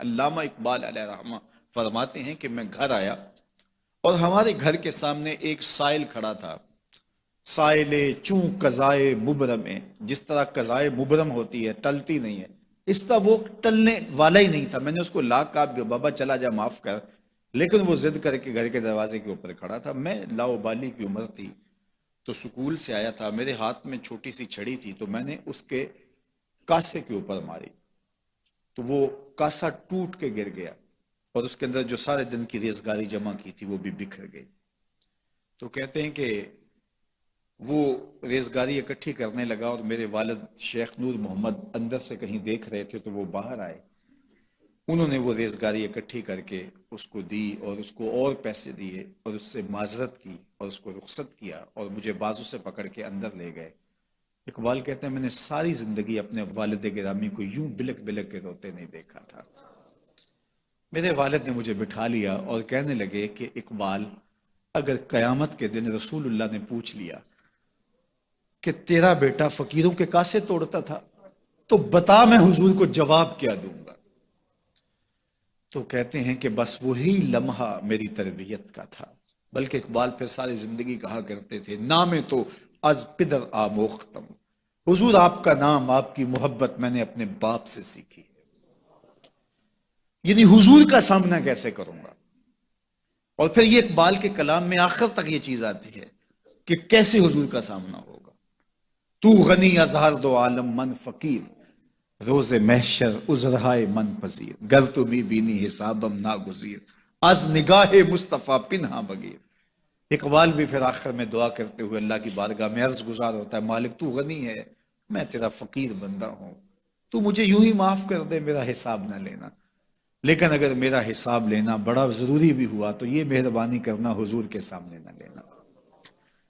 علامہ اقبال علیہ رحمہ فرماتے ہیں کہ میں گھر آیا اور ہمارے گھر کے سامنے ایک سائل کھڑا تھا. سائل چوں قضائے مبرم ہے، جس طرح قضائے مبرم ہوتی ہے، ٹلتی نہیں ہے، اس طرح وہ ٹلنے والا ہی نہیں تھا. میں نے اس کو لا کہا بابا چلا جا، معاف کر، لیکن وہ ضد کر کے گھر کے دروازے کے اوپر کھڑا تھا. میں لاؤبالی کی عمر تھی تو سکول سے آیا تھا، میرے ہاتھ میں چھوٹی سی چھڑی تھی، تو میں نے اس کے کاسے کے اوپر ماری تو وہ کاسا ٹوٹ کے گر گیا اور اس کے اندر جو سارے دن کی ریزگاری جمع کی تھی وہ بھی بکھر گئی. تو کہتے ہیں کہ وہ ریزگاری اکٹھی کرنے لگا اور میرے والد شیخ نور محمد اندر سے کہیں دیکھ رہے تھے تو وہ باہر آئے. انہوں نے وہ ریزگاری اکٹھی کر کے اس کو دی اور اس کو اور پیسے دیے اور اس سے معذرت کی اور اس کو رخصت کیا اور مجھے بازو سے پکڑ کے اندر لے گئے. اقبال کہتے ہیں میں نے ساری زندگی اپنے والد گرامی کو یوں بلک بلک کے روتے نہیں دیکھا تھا. میرے والد نے مجھے بٹھا لیا اور کہنے لگے کہ اقبال، اگر قیامت کے دن رسول اللہ نے پوچھ لیا کہ تیرا بیٹا فقیروں کے کاسے توڑتا تھا تو بتا میں حضور کو جواب کیا دوں گا. تو کہتے ہیں کہ بس وہی لمحہ میری تربیت کا تھا. بلکہ اقبال پھر ساری زندگی کہا کرتے تھے نام تو از پدر آموختم، حضور آپ کا نام، آپ کی محبت میں نے اپنے باپ سے سیکھی. یعنی حضور کا سامنا کیسے کروں گا؟ اور پھر یہ اقبال کے کلام میں آخر تک یہ چیز آتی ہے کہ کیسے حضور کا سامنا ہوگا. تو غنی از ہر دو عالم من فقیر، روز محشر عذرہائے من پذیر، گر تو بھی بینی حسابم ناگزیر، از نگاہ مصطفیٰ پنہا بغیر. اقبال بھی پھر آخر میں دعا کرتے ہوئے اللہ کی بارگاہ میں عرض گزار ہوتا ہے، مالک تو غنی ہے، میں تیرا فقیر بندہ ہوں، تو مجھے یوں ہی معاف کر دے، میرا حساب نہ لینا. لیکن اگر میرا حساب لینا بڑا ضروری بھی ہوا تو یہ مہربانی کرنا حضور کے سامنے نہ لینا،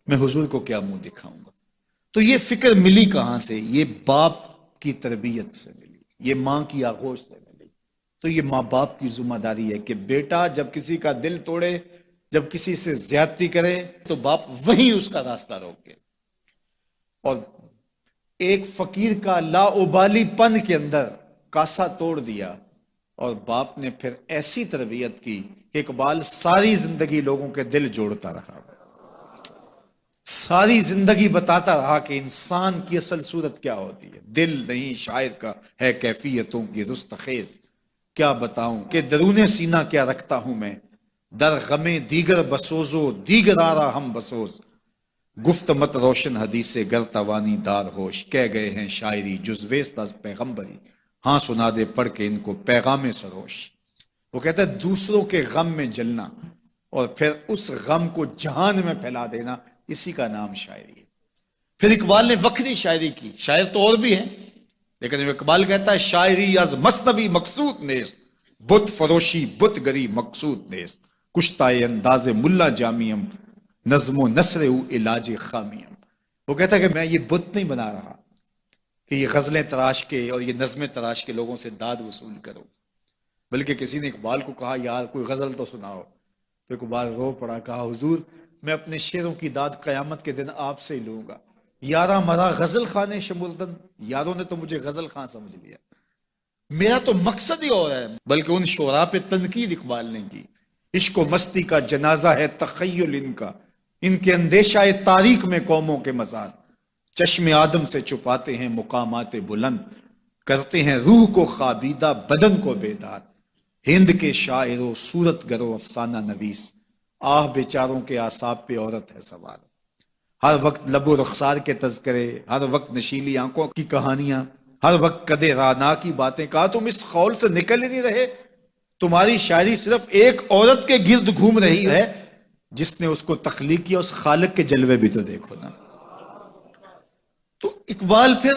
میں حضور کو کیا منہ دکھاؤں گا. تو یہ فکر ملی کہاں سے؟ یہ باپ کی تربیت سے ملی، یہ ماں کی آغوش سے ملی. تو یہ ماں باپ کی ذمہ داری ہے کہ بیٹا جب کسی کا دل توڑے، جب کسی سے زیادتی کرے تو باپ وہیں اس کا راستہ روکے. اور ایک فقیر کا لاؤبالی پن کے اندر کاسا توڑ دیا اور باپ نے پھر ایسی تربیت کی کہ اقبال ساری زندگی لوگوں کے دل جوڑتا رہا، ساری زندگی بتاتا رہا کہ انسان کی اصل صورت کیا ہوتی ہے. دل نہیں شاعر کا ہے کیفیتوں کی رستخیز، کیا بتاؤں کہ درون سینہ کیا رکھتا ہوں میں، در غم دیگر بسوزو دیگر آرا ہم بسوز، گفت مت روشن حدیث گر توانی دار ہوش، کہہ گئے ہیں شاعری جزویست از پیغمبری، ہاں سنا دے پڑھ کے ان کو پیغام سروش. وہ کہتا ہے دوسروں کے غم میں جلنا اور پھر اس غم کو جہان میں پھیلا دینا، اسی کا نام شاعری ہے. پھر اقبال نے وقتی شاعری کی، شاعر تو اور بھی ہیں، لیکن اقبال کہتا ہے شاعری از مصنوی مقصود نیست، بت فروشی بت گری مقصود نیست، کشتائے انداز ملا جامیم، نظم و نثر او علاج خامیم. وہ کہتا ہے کہ میں یہ بت نہیں بنا رہا کہ یہ غزلیں تراش کے اور یہ نظمیں تراش کے لوگوں سے داد وصول کرو. بلکہ کسی نے اقبال کو کہا یار کوئی غزل تو سناؤ، تو اقبال رو پڑا، کہا حضور میں اپنے شعروں کی داد قیامت کے دن آپ سے ہی لوں گا. یارا مرا غزل خانے شمردن، یاروں نے تو مجھے غزل خان سمجھ لیا، میرا تو مقصد ہی اور ہے. بلکہ ان شعراء پہ تنقید اقبال نے کی، عشق و مستی کا جنازہ ہے تخیل ان کے اندیشہ تاریخ میں قوموں کے مزار، چشم آدم سے چھپاتے ہیں مقامات بلند، کرتے ہیں روح کو خوابیدہ بدن کو بیدار. ہند کے شاعر و صورت گرو افسانہ نویس، آہ بیچاروں کے اعصاب پہ عورت ہے سوار. ہر وقت لب و رخسار کے تذکرے، ہر وقت نشیلی آنکھوں کی کہانیاں، ہر وقت کدے رانا کی باتیں. کہا تم اس خول سے نکل ہی نہیں رہے، تمہاری شاعری صرف ایک عورت کے گرد گھوم رہی ہے جس نے اس کو تخلیق کیا، اس خالق کے جلوے بھی تو دیکھو نا. تو اقبال پھر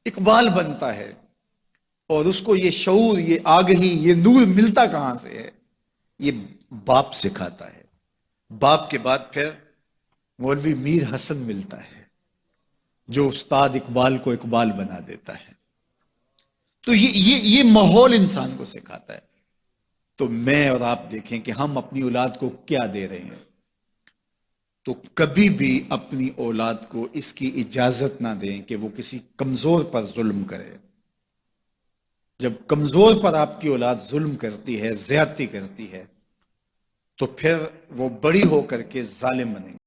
اقبال بنتا ہے اور اس کو یہ شعور، یہ آگہی، یہ نور ملتا کہاں سے ہے؟ یہ باپ سکھاتا ہے. باپ کے بعد پھر مولوی میر حسن ملتا ہے جو استاد اقبال کو اقبال بنا دیتا ہے. تو یہ ماحول انسان کو سکھاتا ہے. تو میں اور آپ دیکھیں کہ ہم اپنی اولاد کو کیا دے رہے ہیں. تو کبھی بھی اپنی اولاد کو اس کی اجازت نہ دیں کہ وہ کسی کمزور پر ظلم کرے. جب کمزور پر آپ کی اولاد ظلم کرتی ہے، زیادتی کرتی ہے، تو پھر وہ بڑی ہو کر کے ظالم بنے گی.